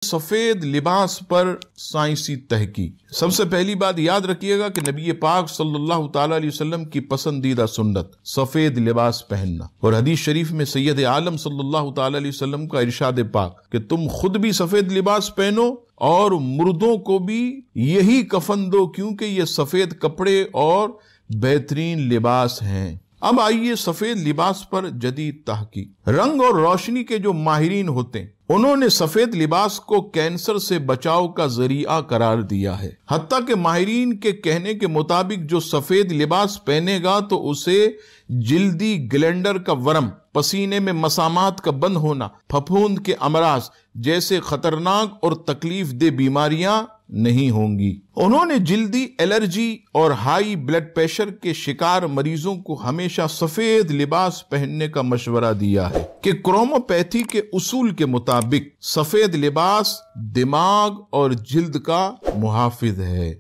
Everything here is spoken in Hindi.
सफेद लिबास पर साइंसी तहकीक। सबसे पहली बात याद रखिएगा कि नबी पाक सल्लल्लाहु ताला अलैहि वसल्लम की पसंदीदा सुन्नत सफेद लिबास पहनना, और हदीस शरीफ में सैयद आलम सल्लल्लाहु ताला अलैहि वसल्लम का इरशाद पाक कि तुम खुद भी सफेद लिबास पहनो और मुर्दों को भी यही कफन दो, क्योंकि ये सफेद कपड़े और बेहतरीन लिबास हैं। अब आइए सफेद लिबास पर जदीद तहकीक। रंग और रोशनी के जो माहिरीन होते हैं उन्होंने सफेद लिबास को कैंसर से बचाव का जरिया करार दिया है। हत्ता के माहिरीन के कहने के मुताबिक जो सफेद लिबास पहनेगा तो उसे जिल्दी ग्लैंडर का वर्म, पसीने में मसामात का बंद होना, फफूंद के अमराज जैसे खतरनाक और तकलीफ दे बीमारियां नहीं होंगी। उन्होंने जिल्दी एलर्जी और हाई ब्लड प्रेशर के शिकार मरीजों को हमेशा सफेद लिबास पहनने का मशवरा दिया है कि क्रोमोपैथी के उसूल के मुताबिक सफेद लिबास दिमाग और जिल्द का मुहाफिज है।